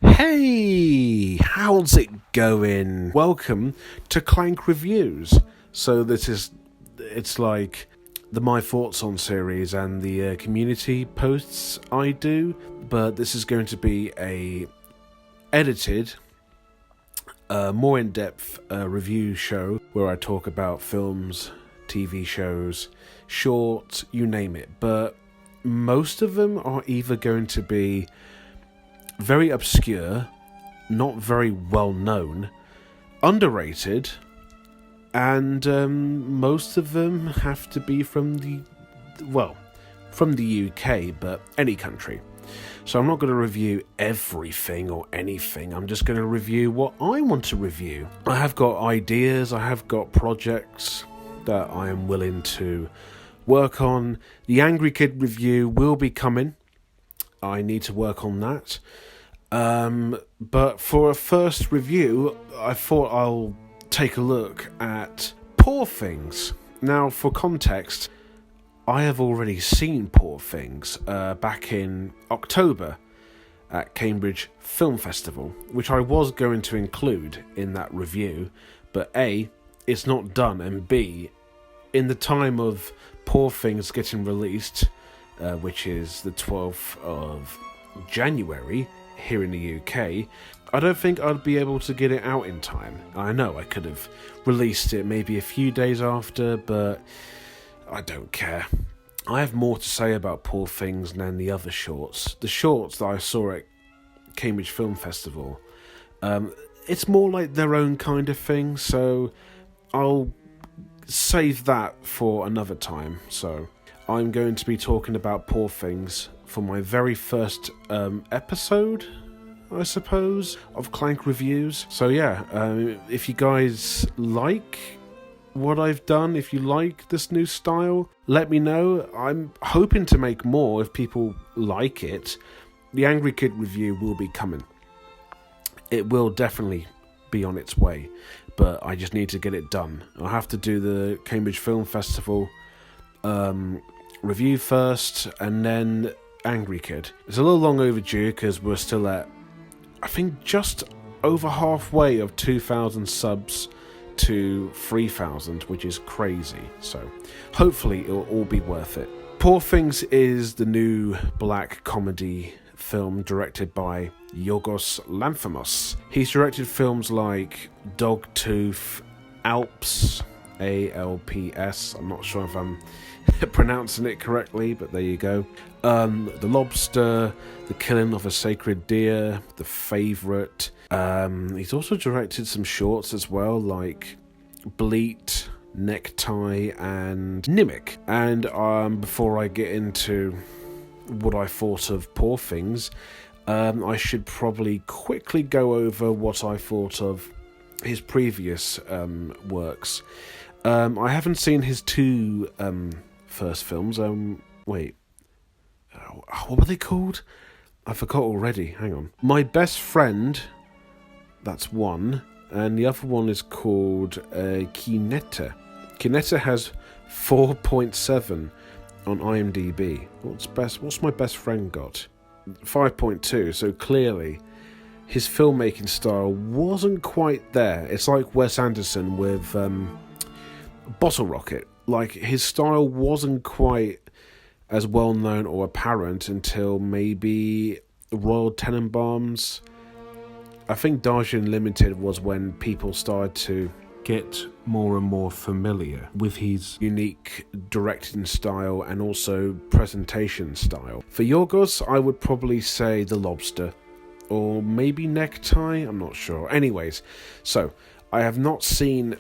Hey, how's it going? Welcome to Clank Reviews. So it's like the My Thoughts on series and the community posts I do, but this is going to be a edited, more in-depth review show where I talk about films, TV shows, shorts, you name it. But most of them are either going to be very obscure, not very well known, underrated, and most of them have to be from the UK, but any country. So I'm not going to review everything or anything. I'm just going to review what I want to review. I have got ideas, I have got projects that I am willing to work on. The Angry Kid review will be coming. I need to work on that. But for a first review, I thought I'll take a look at Poor Things. Now, for context, I have already seen Poor Things back in October at Cambridge Film Festival, which I was going to include in that review, but A, it's not done, and B, in the time of Poor Things getting released, which is the 12th of January here in the UK, I don't think I'd be able to get it out in time. I know I could have released it maybe a few days after, but I don't care. I have more to say about Poor Things than the other shorts. The shorts that I saw at Cambridge Film Festival, it's more like their own kind of thing, so I'll save that for another time. So I'm going to be talking about Poor Things for my very first episode, I suppose, of Clank Reviews. So yeah, if you guys like what I've done, if you like this new style, let me know. I'm hoping to make more if people like it. The Angry Kid review will be coming. It will definitely be on its way, but I just need to get it done. I'll have to do the Cambridge Film Festival review first, and then Angry Kid. It's a little long overdue because we're still at, I think, just over halfway of 2,000 subs to 3,000, which is crazy. So hopefully it'll all be worth it. Poor Things is the new black comedy film directed by Yorgos Lanthimos. He's directed films like Dogtooth, Alps, ALPS. I'm not sure if I'm pronouncing it correctly, but there you go. The Lobster, The Killing of a Sacred Deer, The Favourite. He's also directed some shorts as well, like Bleat, Necktie, and Nimic. And before I get into what I thought of Poor Things, I should probably quickly go over what I thought of his previous works. I haven't seen his two first films. Wait. What were they called? I forgot already. Hang on. My Best Friend, that's one. And the other one is called Kineta. Kineta has 4.7 on IMDb. What's My Best Friend got? 5.2. So clearly his filmmaking style wasn't quite there. It's like Wes Anderson with Bottle Rocket. Like, his style wasn't quite as well known or apparent until maybe Royal Tenenbaums. I think Darjeeling Limited was when people started to get more and more familiar with his unique directing style and also presentation style. For Yorgos, I would probably say The Lobster, or maybe Necktie, I'm not sure. Anyways, so I have not seen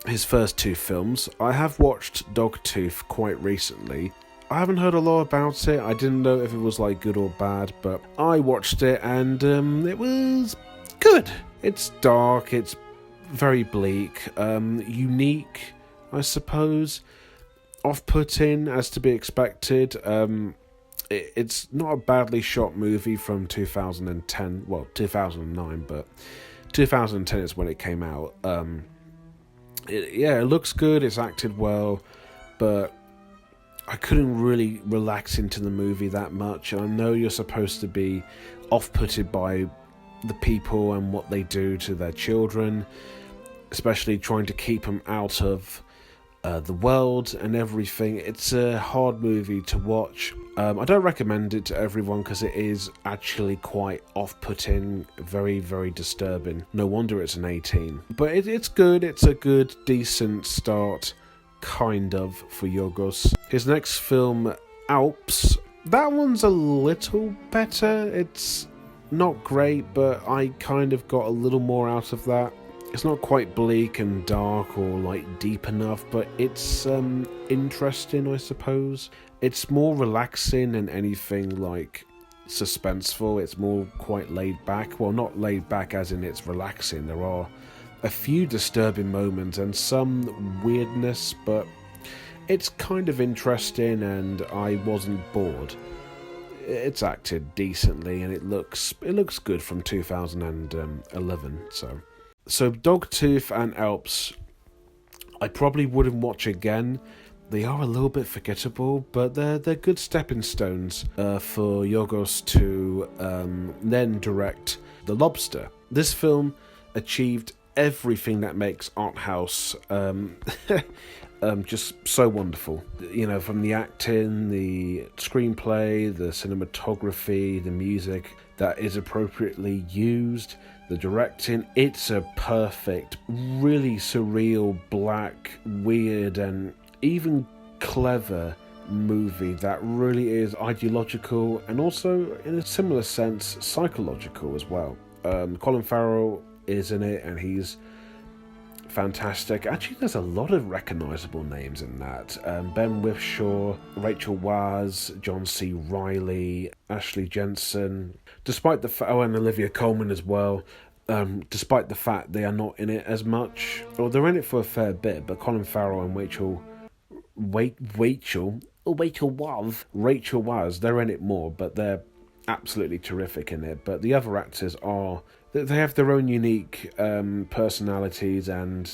his first two films. I have watched Dogtooth quite recently. I haven't heard a lot about it. I didn't know if it was like good or bad, but I watched it and it was good. It's dark, it's very bleak, unique, I suppose, off-putting as to be expected. It's not a badly shot movie from 2010, well, 2009, but 2010 is when it came out. It looks good, it's acted well, but I couldn't really relax into the movie that much. And I know you're supposed to be off-putted by the people and what they do to their children, especially trying to keep them out of the world and everything. It's a hard movie to watch. I don't recommend it to everyone because it is actually quite off-putting, very, very disturbing. No wonder it's an 18. But it's good. It's a good, decent start, kind of, for Yorgos. His next film, Alps, that one's a little better. It's not great, but I kind of got a little more out of that. It's not quite bleak and dark or like deep enough, but it's interesting, I suppose. It's more relaxing than anything like suspenseful. It's more quite laid back. Well, not laid back as in it's relaxing. There are a few disturbing moments and some weirdness, but it's kind of interesting and I wasn't bored. It's acted decently and it looks good from 2011, So Dogtooth and Alps, I probably wouldn't watch again. They are a little bit forgettable, but they're good stepping stones for Yorgos to then direct The Lobster. This film achieved everything that makes art house just so wonderful. You know, from the acting, the screenplay, the cinematography, the music that is appropriately used, the directing. It's a perfect, really surreal, black, weird, and even clever movie that really is ideological and also, in a similar sense, psychological as well. Colin Farrell is in it and he's fantastic. Actually, there's a lot of recognisable names in that. Ben Whishaw, Rachel Weisz, John C. Reilly, Ashley Jensen. Despite the and Olivia Colman as well. Despite the fact they are not in it as much, or they're in it for a fair bit, but Colin Farrell and Rachel Weisz, they're in it more, but they're absolutely terrific in it. But the other actors they have their own unique personalities and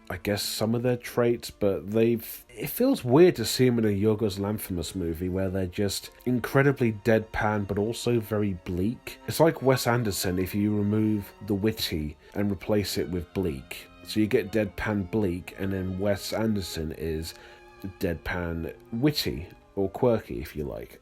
I guess some of their traits, but it feels weird to see them in a Yorgos Lanthimos movie where they're just incredibly deadpan but also very bleak. It's like Wes Anderson if you remove the witty and replace it with bleak. So you get deadpan bleak, and then Wes Anderson is deadpan witty or quirky, if you like.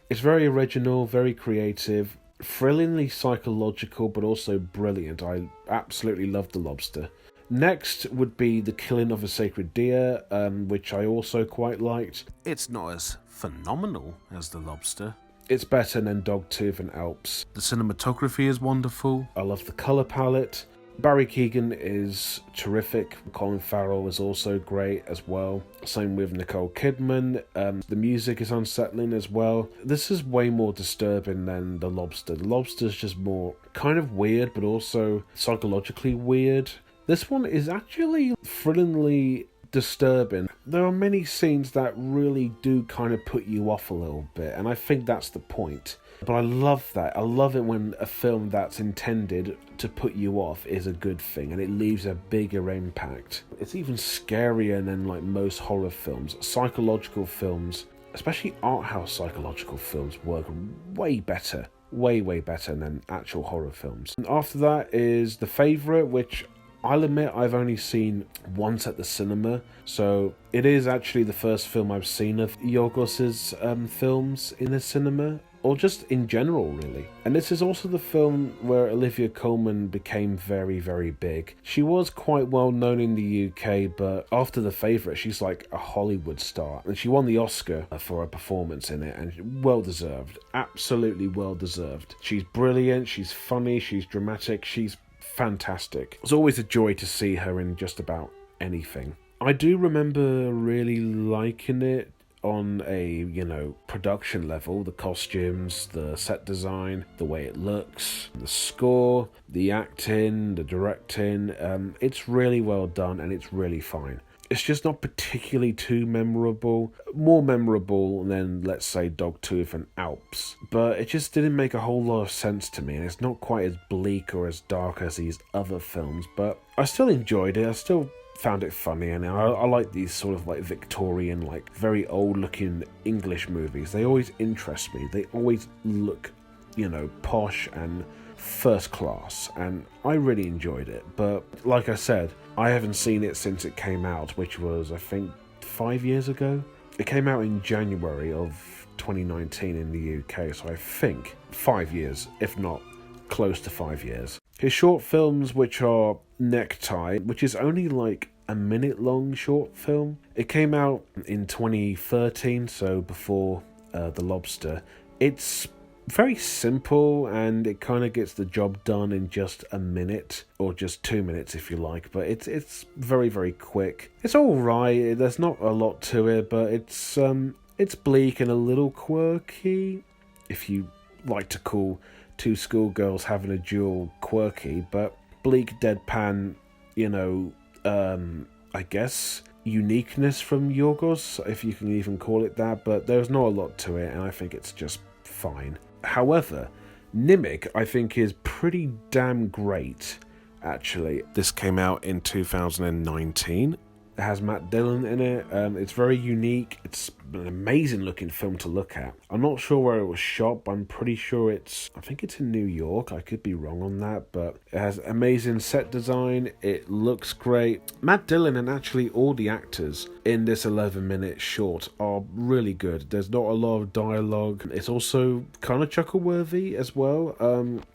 It's very original, very creative, thrillingly psychological, but also brilliant. I absolutely love The Lobster. Next would be The Killing of a Sacred Deer, which I also quite liked. It's not as phenomenal as The Lobster. It's better than Dogtooth and Alps. The cinematography is wonderful. I love the colour palette. Barry Keoghan is terrific. Colin Farrell is also great as well. Same with Nicole Kidman. The music is unsettling as well. This is way more disturbing than The Lobster. The Lobster is just more kind of weird, but also psychologically weird. This one is actually thrillingly disturbing. There are many scenes that really do kind of put you off a little bit, and I think that's the point. But I love that. I love it when a film that's intended to put you off is a good thing and it leaves a bigger impact. It's even scarier than like most horror films. Psychological films, especially art house psychological films, work way better. Way better than actual horror films. And after that is The Favourite, which I'll admit I've only seen once at the cinema, so it is actually the first film I've seen of Yorgos's films in the cinema, or just in general, really. And this is also the film where Olivia Colman became very, very big. She was quite well known in the UK, but after The Favourite, she's like a Hollywood star. And she won the Oscar for her performance in it, and well-deserved. Absolutely well-deserved. She's brilliant, she's funny, she's dramatic, she's fantastic. It's always a joy to see her in just about anything. I do remember really liking it on a, production level. The costumes, the set design, the way it looks, the score, the acting, the directing. It's really well done and it's really fine. It's just not particularly too memorable. More memorable than, let's say, Dogtooth and Alps. But it just didn't make a whole lot of sense to me, and it's not quite as bleak or as dark as these other films. But I still enjoyed it. I still found it funny, and I like these sort of like Victorian, like very old-looking English movies. They always interest me. They always look, posh and first class, and I really enjoyed it. But like I said, I haven't seen it since it came out, which was, I think, 5 years ago. It came out in January of 2019 in the UK, so I think 5 years, if not close to 5 years. His short films, which are Necktie, which is only like a minute long short film. It came out in 2013, so before The Lobster. It's very simple, and it kind of gets the job done in just a minute, or just 2 minutes if you like, but it's very, very quick. It's alright, there's not a lot to it, but it's bleak and a little quirky, if you like to call two schoolgirls having a duel quirky, but bleak, deadpan, I guess uniqueness from Yorgos, if you can even call it that, but there's not a lot to it, and I think it's just fine. However, Nimic, I think, is pretty damn great, actually. This came out in 2019. It has Matt Dillon in it. It's very unique. It's an amazing looking film to look at. I'm not sure where it was shot, but I'm pretty sure I think it's in New York. I could be wrong on that, but it has amazing set design. It looks great. Matt Dillon and actually all the actors in this 11-minute short are really good. There's not a lot of dialogue. It's also kind of chuckle-worthy as well.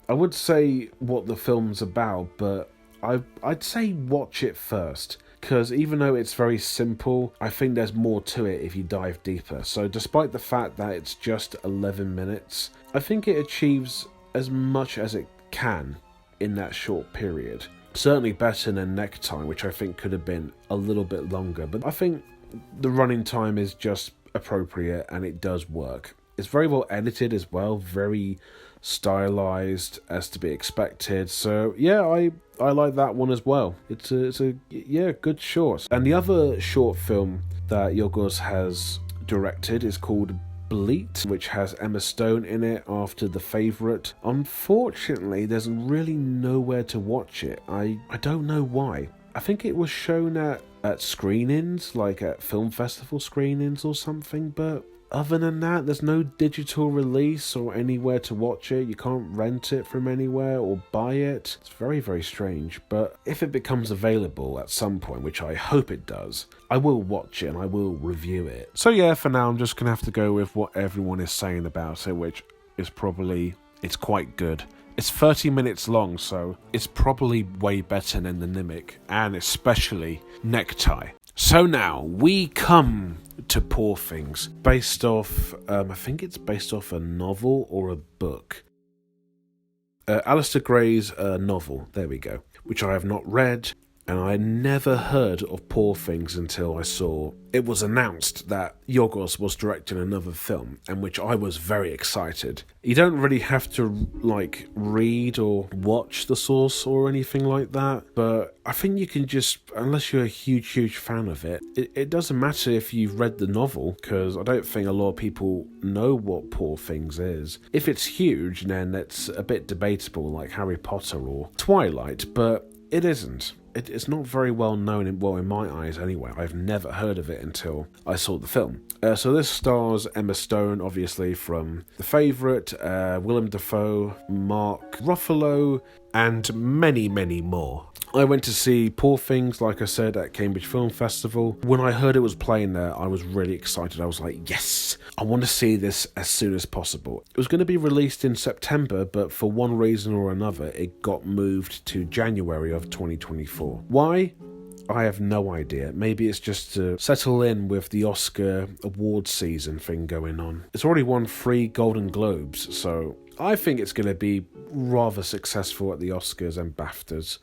I would say what the film's about, but I'd say watch it first. Because even though it's very simple, I think there's more to it if you dive deeper. So despite the fact that it's just 11 minutes, I think it achieves as much as it can in that short period. Certainly better than Necktie, which I think could have been a little bit longer. But I think the running time is just appropriate, and it does work. It's very well edited as well, very stylized as to be expected. So yeah, I like that one as well. It's a good short. And the other short film that Yorgos has directed is called Bleat, which has Emma Stone in it after The Favourite. Unfortunately, there's really nowhere to watch it. I don't know why. I think it was shown at screenings, like at film festival screenings or something, but other than that, there's no digital release or anywhere to watch it. You can't rent it from anywhere or buy it. It's very, very strange. But if it becomes available at some point, which I hope it does, I will watch it and I will review it. So yeah, for now, I'm just going to have to go with what everyone is saying about it, which is it's quite good. It's 30 minutes long, so it's probably way better than the Nimic, and especially Necktie. So now we come to Poor Things, based off, I think it's based off a novel or a book. Alistair Gray's novel, there we go, which I have not read, and I never heard of Poor Things until I saw it was announced that Yorgos was directing another film, and which I was very excited. You don't really have to read or watch the source or anything like that, but I think you can just, unless you're a huge fan of it, it doesn't matter if you've read the novel, because I don't think a lot of people know what Poor Things is. If it's huge, then it's a bit debatable, like Harry Potter or Twilight, but it isn't. It's not very well known, in my eyes anyway. I've never heard of it until I saw the film. So this stars Emma Stone, obviously, from The Favourite, Willem Dafoe, Mark Ruffalo, and many, many more. I went to see Poor Things, like I said, at Cambridge Film Festival. When I heard it was playing there, I was really excited. I was like, yes, I want to see this as soon as possible. It was going to be released in September, but for one reason or another, it got moved to January of 2024. Why? I have no idea. Maybe it's just to settle in with the Oscar awards season thing going on. It's already won 3 Golden Globes, so I think it's going to be rather successful at the Oscars and BAFTAs.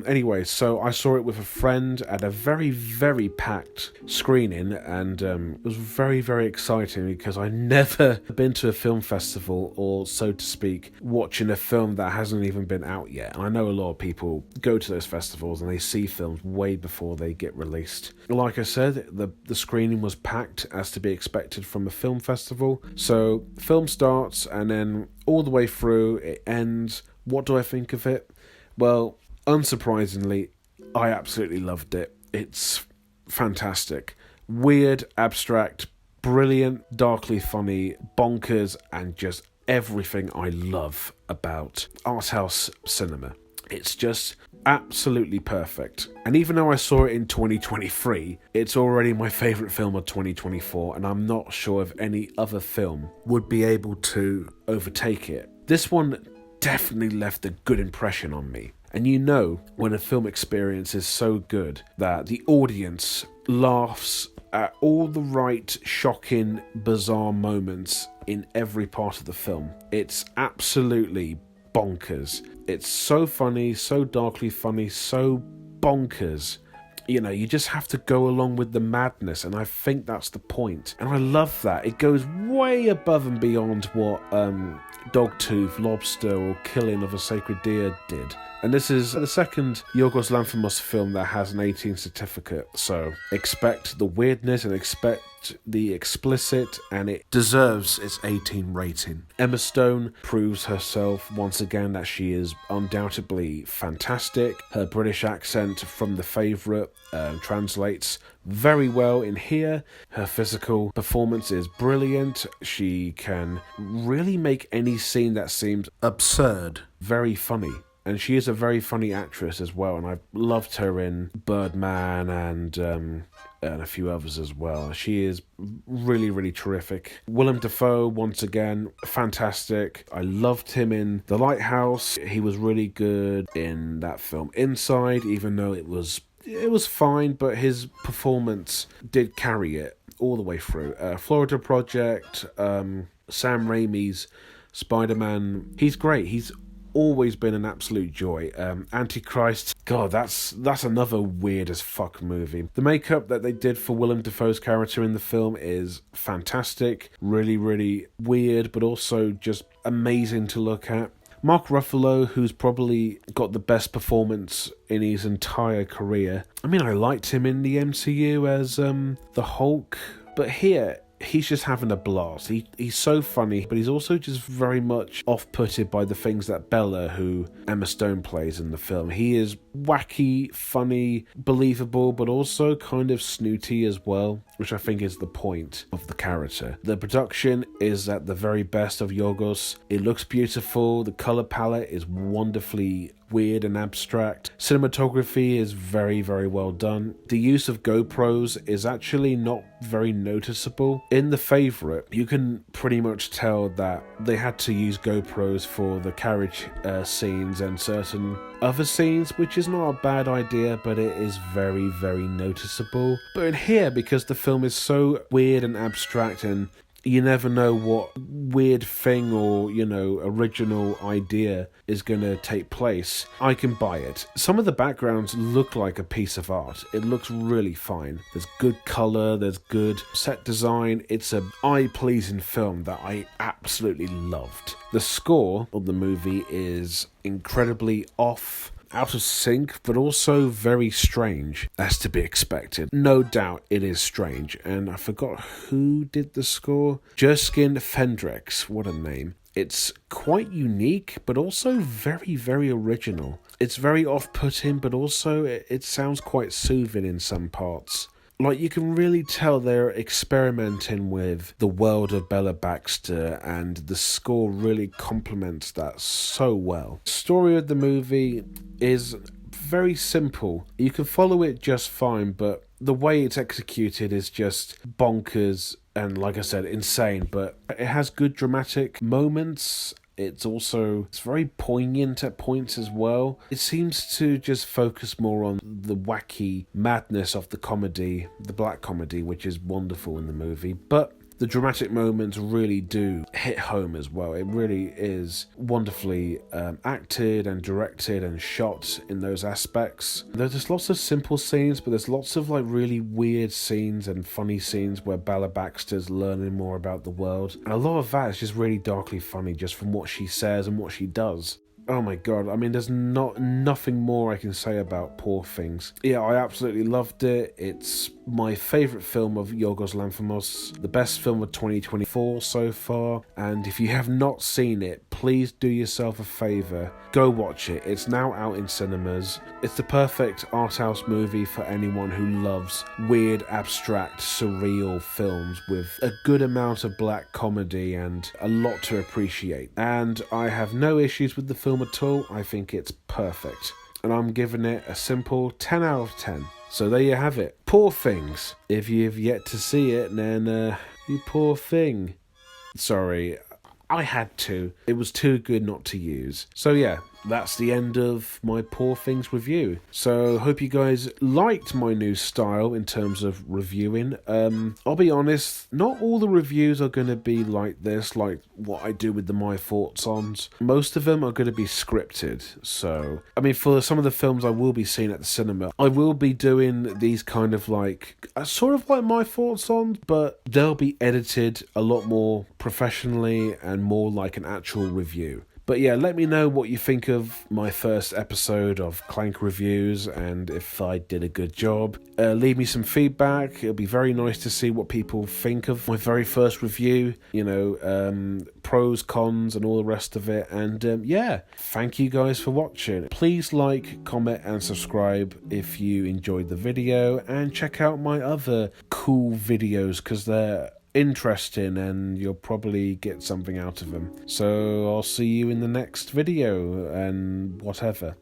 Anyway, so I saw it with a friend at a very, very packed screening, and it was very, very exciting because I've never been to a film festival, or so to speak, watching a film that hasn't even been out yet. And I know a lot of people go to those festivals and they see films way before they get released. Like I said, the screening was packed, as to be expected from a film festival. So film starts, and then all the way through it ends. What do I think of it? Well, unsurprisingly, I absolutely loved it. It's fantastic. Weird, abstract, brilliant, darkly funny, bonkers, and just everything I love about art house cinema. It's just absolutely perfect. And even though I saw it in 2023, it's already my favourite film of 2024, and I'm not sure if any other film would be able to overtake it. This one definitely left a good impression on me. And you know when a film experience is so good that the audience laughs at all the right, shocking, bizarre moments in every part of the film. It's absolutely bonkers. It's so funny, so darkly funny, so bonkers. You know, you just have to go along with the madness, and I think that's the point. And I love that. It goes way above and beyond what Dogtooth, Lobster, or Killing of a Sacred Deer did. And this is the second Yorgos Lanthimos film that has an 18 certificate, so expect the weirdness and expect the explicit, and it deserves its 18 rating. Emma Stone proves herself once again that she is undoubtedly fantastic. Her British accent from The Favourite translates very well in here. Her physical performance is brilliant. She can really make any scene that seems absurd very funny. And she is a very funny actress as well, and I've loved her in Birdman and a few others as well. She is really, really terrific. Willem Dafoe, once again, fantastic. I loved him in The Lighthouse. He was really good in that film Inside, even though it was fine, but his performance did carry it all the way through. Florida Project, Sam Raimi's Spider-Man, he's great. He's always been an absolute joy. Antichrist, God, that's another weird as fuck movie. The makeup that they did for Willem Dafoe's character in the film is fantastic, really, really weird, but also just amazing to look at. Mark Ruffalo, who's probably got the best performance in his entire career. I mean, I liked him in the MCU as the Hulk, but here he's just having a blast. He's so funny, but he's also just very much off-putted by the things that Bella, who Emma Stone plays in the film. He is wacky, funny, believable, but also kind of snooty as well, which I think is the point of the character. The production is at the very best of Yorgos. It looks beautiful. The color palette is wonderfully weird and abstract. Cinematography is very, very well done. The use of GoPros is actually not very noticeable. In The Favourite, you can pretty much tell that they had to use GoPros for the carriage scenes and certain other scenes, which is not a bad idea, but it is very, very noticeable. But in here, because the film is so weird and abstract, and you never know what weird thing or, original idea is going to take place, I can buy it. Some of the backgrounds look like a piece of art. It looks really fine. There's good colour, there's good set design. It's an eye-pleasing film that I absolutely loved. The score of the movie is incredibly out of sync, but also very strange, as to be expected. No doubt it is strange, and I forgot who did the score. Jerskin Fendrix, what a name. It's quite unique, but also very, very original. It's very off-putting, but also it sounds quite soothing in some parts. Like, you can really tell they're experimenting with the world of Bella Baxter, and the score really complements that so well. The story of the movie is very simple. You can follow it just fine, but the way it's executed is just bonkers and, like I said, insane. But it has good dramatic moments. It's very poignant at points as well. It seems to just focus more on the wacky madness of the comedy, the black comedy, which is wonderful in the movie. But the dramatic moments really do hit home as well. It really is wonderfully acted and directed and shot in those aspects. There's lots of simple scenes, but there's lots of really weird scenes and funny scenes where Bella Baxter's learning more about the world. And a lot of that is just really darkly funny, just from what she says and what she does. Oh my god, I mean, there's nothing more I can say about Poor Things. Yeah, I absolutely loved it. It's my favourite film of Yorgos Lanthimos, the best film of 2024 so far, and if you have not seen it, please do yourself a favour, go watch it. It's now out in cinemas. It's the perfect art house movie for anyone who loves weird, abstract, surreal films with a good amount of black comedy and a lot to appreciate. And I have no issues with the film at all. I think it's perfect. And I'm giving it a simple 10 out of 10. So there you have it. Poor Things. If you've yet to see it, then you poor thing. Sorry, I had to. It was too good not to use. So yeah, that's the end of my Poor Things review. So hope you guys liked my new style in terms of reviewing. I'll be honest, not all the reviews are going to be like this, like what I do with the My Thoughts Ons. Most of them are going to be scripted. So, I mean, for some of the films I will be seeing at the cinema, I will be doing these kind of like, sort of like My Thoughts On, but they'll be edited a lot more professionally and more like an actual review. But yeah, let me know what you think of my first episode of Clank Reviews and if I did a good job. Leave me some feedback. It'll be very nice to see what people think of my very first review. You know, pros, cons, and all the rest of it. And yeah, thank you guys for watching. Please like, comment, and subscribe if you enjoyed the video. And check out my other cool videos because they're interesting and you'll probably get something out of them. So I'll see you in the next video and whatever.